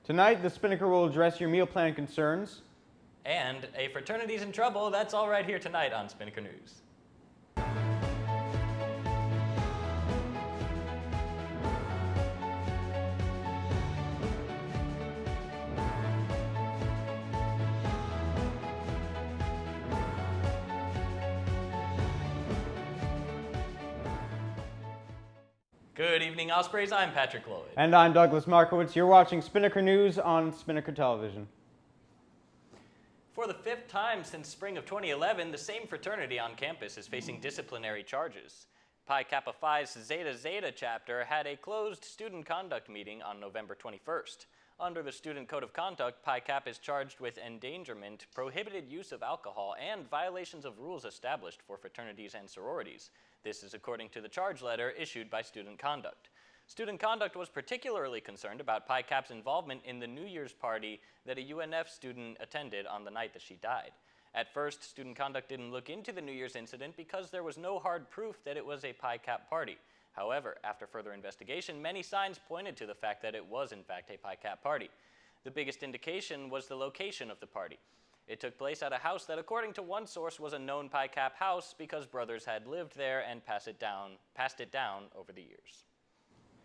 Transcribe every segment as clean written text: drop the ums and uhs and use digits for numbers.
Tonight, the Spinnaker will address your meal plan concerns. And a fraternity's in trouble. That's all right here tonight on Spinnaker News. Good evening, Ospreys. I'm Patrick Lloyd. And I'm Douglas Markowitz. You're watching Spinnaker News on Spinnaker Television. For the 5th time since spring of 2011, the same fraternity on campus is facing disciplinary charges. Pi Kappa Phi's Zeta Zeta chapter had a closed student conduct meeting on November 21st. Under the Student Code of Conduct, Pi Kappa is charged with endangerment, prohibited use of alcohol, and violations of rules established for fraternities and sororities. This is according to the charge letter issued by Student Conduct. Student Conduct was particularly concerned about Pi Kappa's involvement in the New Year's party that a UNF student attended on the night that she died. At first, Student Conduct didn't look into the New Year's incident because there was no hard proof that it was a Pi Kappa party. However, after further investigation, many signs pointed to the fact that it was in fact a Pi Kappa party. The biggest indication was the location of the party. It took place at a house that, according to one source, was a known Pi Kappa house because brothers had lived there and passed it down over the years.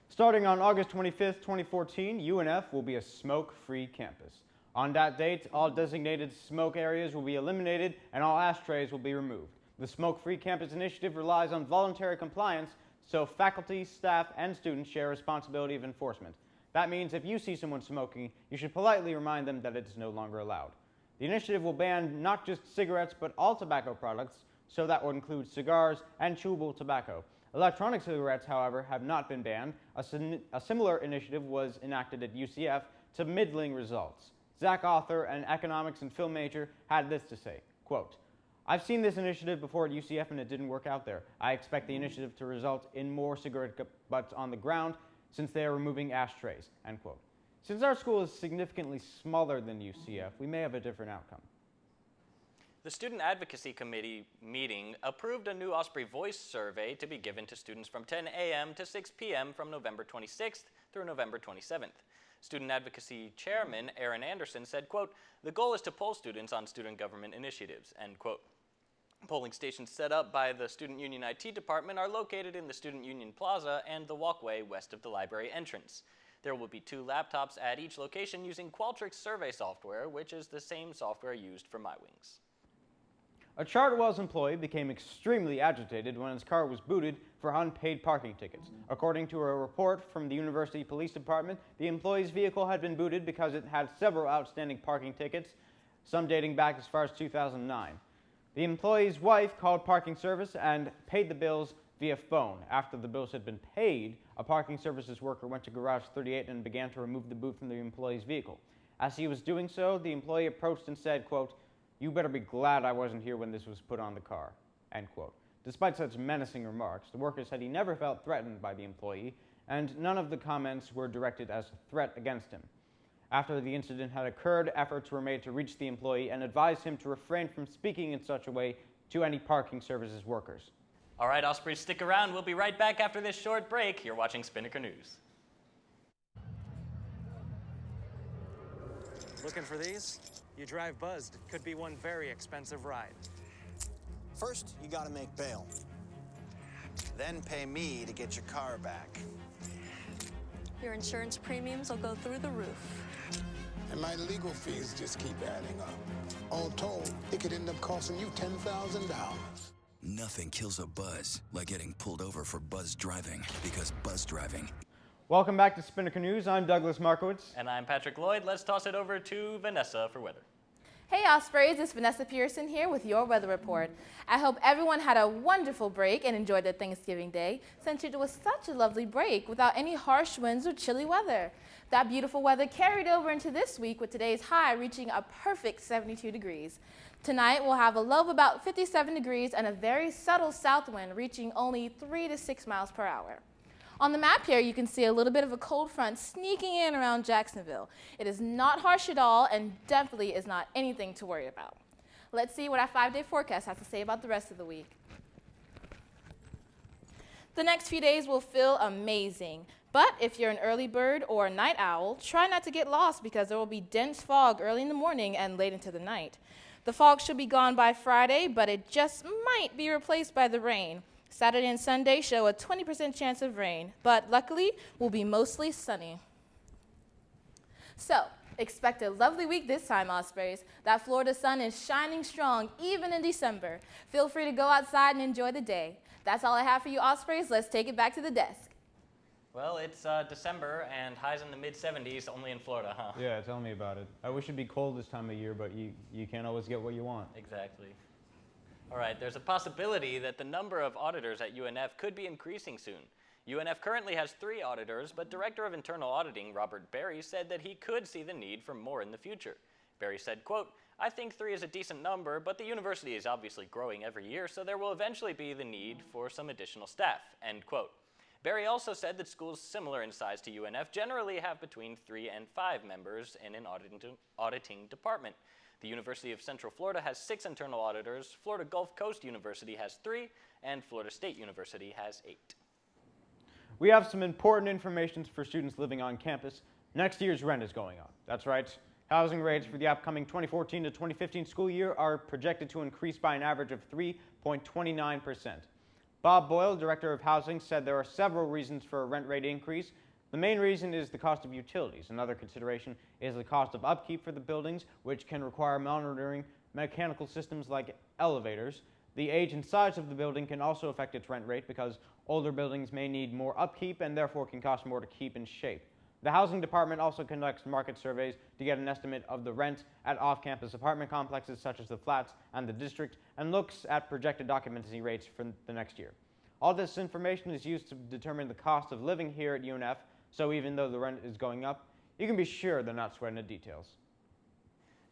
Starting on August 25th, 2014, UNF will be a smoke-free campus. On that date, all designated smoke areas will be eliminated and all ashtrays will be removed. The Smoke-Free Campus Initiative relies on voluntary compliance, so faculty, staff, and students share responsibility of enforcement. That means if you see someone smoking, you should politely remind them that it is no longer allowed. The initiative will ban not just cigarettes, but all tobacco products, so that would include cigars and chewable tobacco. Electronic cigarettes, however, have not been banned. A similar initiative was enacted at UCF to middling results. Zach Author, an economics and film major, had this to say, quote, "I've seen this initiative before at UCF and it didn't work out there. I expect the initiative to result in more cigarette butts on the ground since they are removing ashtrays," end quote. Since our school is significantly smaller than UCF, we may have a different outcome. The Student Advocacy Committee meeting approved a new Osprey Voice survey to be given to students from 10 a.m. to 6 p.m. from November 26th through November 27th. Student Advocacy Chairman Aaron Anderson said, quote, "The goal is to poll students on student government initiatives," end quote. Polling stations set up by the Student Union IT Department are located in the Student Union Plaza and the walkway west of the library entrance. There will be 2 laptops at each location using Qualtrics survey software, which is the same software used for MyWings. A Chartwell's employee became extremely agitated when his car was booted for unpaid parking tickets. According to a report from the University Police Department, the employee's vehicle had been booted because it had several outstanding parking tickets, some dating back as far as 2009. The employee's wife called parking service and paid the bills via phone. After the bills had been paid, a parking services worker went to garage 38 and began to remove the boot from the employee's vehicle. As he was doing so, the employee approached and said, quote, "You better be glad I wasn't here when this was put on the car," end quote. Despite such menacing remarks, the worker said he never felt threatened by the employee, and none of the comments were directed as a threat against him. After the incident had occurred, efforts were made to reach the employee and advise him to refrain from speaking in such a way to any parking services workers. All right, Ospreys, stick around. We'll be right back after this short break. You're watching Spinnaker News. Looking for these? You drive buzzed. Could be one very expensive ride. First, you gotta make bail. Then pay me to get your car back. Your insurance premiums will go through the roof. And my legal fees just keep adding up. All told, it could end up costing you $10,000. Nothing kills a buzz like getting pulled over for buzz driving, because buzz driving. Welcome back to Spinnaker News. I'm Douglas Markowitz. And I'm Patrick Lloyd. Let's toss it over to Vanessa for weather. Hey Ospreys, it's Vanessa Pearson here with your weather report. I hope everyone had a wonderful break and enjoyed their Thanksgiving Day, since it was such a lovely break without any harsh winds or chilly weather. That beautiful weather carried over into this week with today's high reaching a perfect 72 degrees. Tonight we'll have a low of about 57 degrees and a very subtle south wind reaching only 3 to 6 miles per hour. On the map here, you can see a little bit of a cold front sneaking in around Jacksonville. It is not harsh at all and definitely is not anything to worry about. Let's see what our 5-day forecast has to say about the rest of the week. The next few days will feel amazing. But if you're an early bird or a night owl, try not to get lost because there will be dense fog early in the morning and late into the night. The fog should be gone by Friday, but it just might be replaced by the rain. Saturday and Sunday show a 20% chance of rain, but luckily will be mostly sunny. So, expect a lovely week this time, Ospreys. That Florida sun is shining strong even in December. Feel free to go outside and enjoy the day. That's all I have for you, Ospreys. Let's take it back to the desk. Well, it's December and highs in the mid-70s, only in Florida, huh? Yeah, tell me about it. I wish it'd be cold this time of year, but you can't always get what you want. Exactly. All right, there's a possibility that the number of auditors at UNF could be increasing soon. UNF currently has 3 auditors, but Director of Internal Auditing Robert Berry said that he could see the need for more in the future. Berry said, quote, "I think 3 is a decent number, but the university is obviously growing every year, so there will eventually be the need for some additional staff," end quote. Berry also said that schools similar in size to UNF generally have between 3 and 5 members in an auditing department. The University of Central Florida has 6 internal auditors, Florida Gulf Coast University has 3, and Florida State University has 8. We have some important information for students living on campus. Next year's rent is going up. That's right. Housing rates for the upcoming 2014 to 2015 school year are projected to increase by an average of 3.29%. Bob Boyle, Director of Housing, said there are several reasons for a rent rate increase. The main reason is the cost of utilities. Another consideration is the cost of upkeep for the buildings, which can require monitoring mechanical systems like elevators. The age and size of the building can also affect its rent rate because older buildings may need more upkeep and therefore can cost more to keep in shape. The Housing Department also conducts market surveys to get an estimate of the rent at off-campus apartment complexes such as the Flats and the District and looks at projected occupancy rates for the next year. All this information is used to determine the cost of living here at UNF, so even though the rent is going up, you can be sure they're not sweating the details.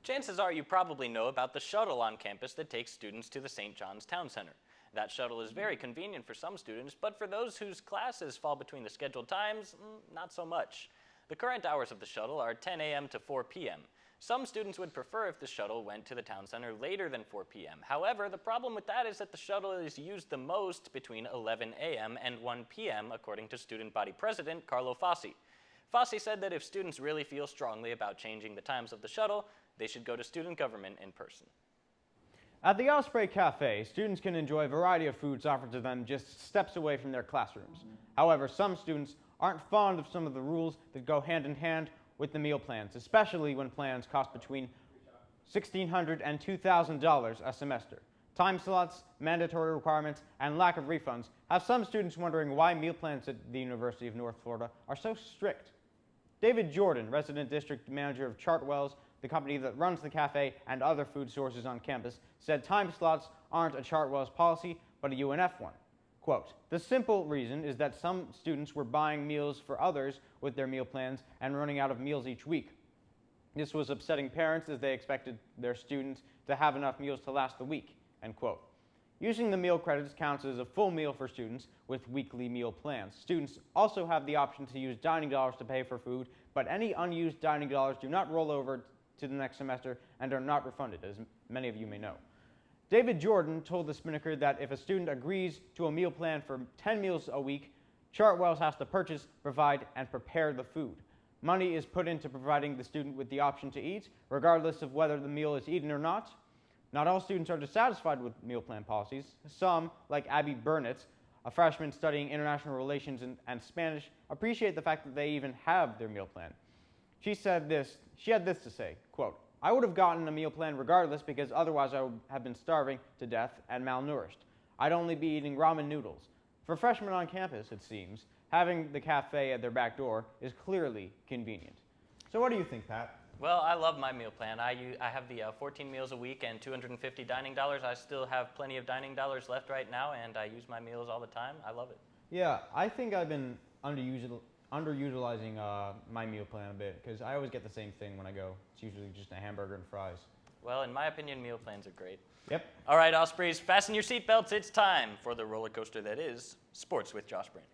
Chances are you probably know about the shuttle on campus that takes students to the St. John's Town Center. That shuttle is very convenient for some students, but for those whose classes fall between the scheduled times, not so much. The current hours of the shuttle are 10 a.m. to 4 p.m. Some students would prefer if the shuttle went to the town center later than 4 p.m. However, the problem with that is that the shuttle is used the most between 11 a.m. and 1 p.m., according to student body president Carlo Fossi. Fossi said that if students really feel strongly about changing the times of the shuttle, they should go to student government in person. At the Osprey Cafe, students can enjoy a variety of foods offered to them just steps away from their classrooms. However, some students aren't fond of some of the rules that go hand in hand with the meal plans, especially when plans cost between $1,600 and $2,000 a semester. Time slots, mandatory requirements, and lack of refunds have some students wondering why meal plans at the University of North Florida are so strict. David Jordan, resident district manager of Chartwells, the company that runs the cafe and other food sources on campus, said time slots aren't a Chartwells policy, but a UNF one. Quote, "The simple reason is that some students were buying meals for others with their meal plans and running out of meals each week. This was upsetting parents as they expected their students to have enough meals to last the week," end quote. Using the meal credits counts as a full meal for students with weekly meal plans. Students also have the option to use dining dollars to pay for food, but any unused dining dollars do not roll over to the next semester and are not refunded, as many of you may know. David Jordan told the Spinnaker that if a student agrees to a meal plan for 10 meals a week, Chartwells has to purchase, provide, and prepare the food. Money is put into providing the student with the option to eat, regardless of whether the meal is eaten or not. Not all students are dissatisfied with meal plan policies. Some, like Abby Burnett, a freshman studying international relations and Spanish, appreciate the fact that they even have their meal plan. She had this to say, quote, "I would have gotten a meal plan regardless because otherwise I would have been starving to death and malnourished. I'd only be eating ramen noodles. For freshmen on campus, it seems, having the cafe at their back door is clearly convenient." So what do you think, Pat? Well, I love my meal plan. I have the 14 meals a week and 250 dining dollars. I still have plenty of dining dollars left right now, and I use my meals all the time. I love it. Yeah, I think I've been underutilizing my meal plan a bit because I always get the same thing when I go. It's usually just a hamburger and fries. Well, in my opinion, meal plans are great. Yep. All right, Ospreys, fasten your seatbelts. It's time for the roller coaster that is Sports with Josh Brannick.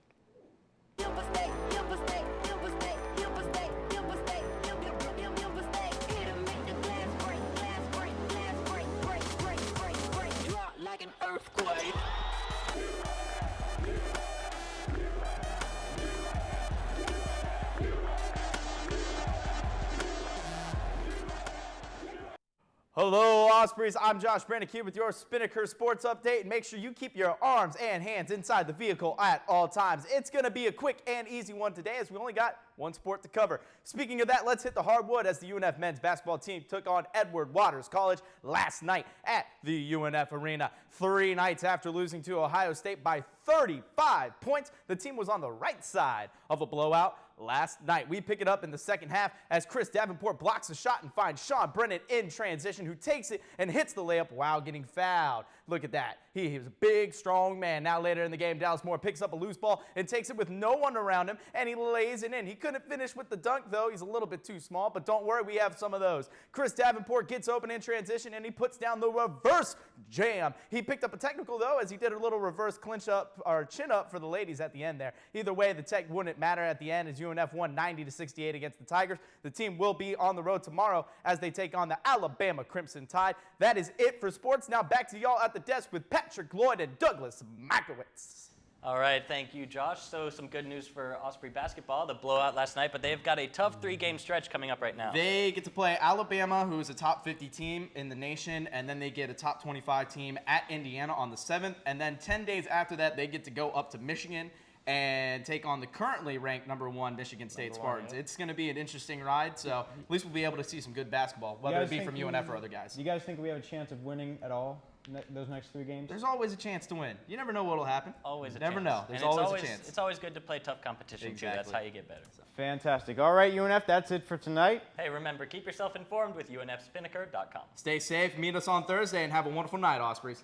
Hello, Ospreys. I'm Josh Brannick here with your Spinnaker Sports Update. And make sure you keep your arms and hands inside the vehicle at all times. It's going to be a quick and easy one today as we only got one sport to cover. Speaking of that, let's hit the hardwood as the UNF men's basketball team took on Edward Waters College last night at the UNF Arena. 3 nights after losing to Ohio State by 35 points, the team was on the right side of a blowout last night. We pick it up in the second half as Chris Davenport blocks a shot and finds Sean Brennan in transition, who takes it and hits the layup while getting fouled. Look at that. He was a big, strong man. Now later in the game, Dallas Moore picks up a loose ball and takes it with no one around him, and he lays it in. He couldn't finish with the dunk, though. He's a little bit too small, but don't worry, we have some of those. Chris Davenport gets open in transition, and he puts down the reverse jam. He picked up a technical, though, as he did a little reverse clinch up or chin up for the ladies at the end there. Either way, the tech wouldn't matter at the end as UNF won 90-68 against the Tigers. The team will be on the road tomorrow as they take on the Alabama Crimson Tide. That is it for sports. Now back to y'all at the desk with Patrick Lloyd and Douglas Makowitz. All right, thank you, Josh. So some good news for Osprey basketball, the blowout last night, but they've got a tough 3-game stretch coming up right now. They get to play Alabama, who is a top 50 team in the nation, and then they get a top 25 team at Indiana on the 7th, and then 10 days after that, they get to go up to Michigan and take on the currently ranked #1 Michigan State Spartans. Yeah. It's going to be an interesting ride, so at least we'll be able to see some good basketball, whether it be from UNF or other guys. Do you guys think we have a chance of winning at all those next 3 games? There's always a chance to win. You never know what will happen. Always a Never chance. know. There's And always a chance. It's always good to play tough competition, too. That's Exactly. how you get better. Fantastic. All right, UNF, that's it for tonight. Hey, remember, keep yourself informed with UNFSpinnaker.com. Stay safe. Meet us on Thursday and have a wonderful night, Ospreys.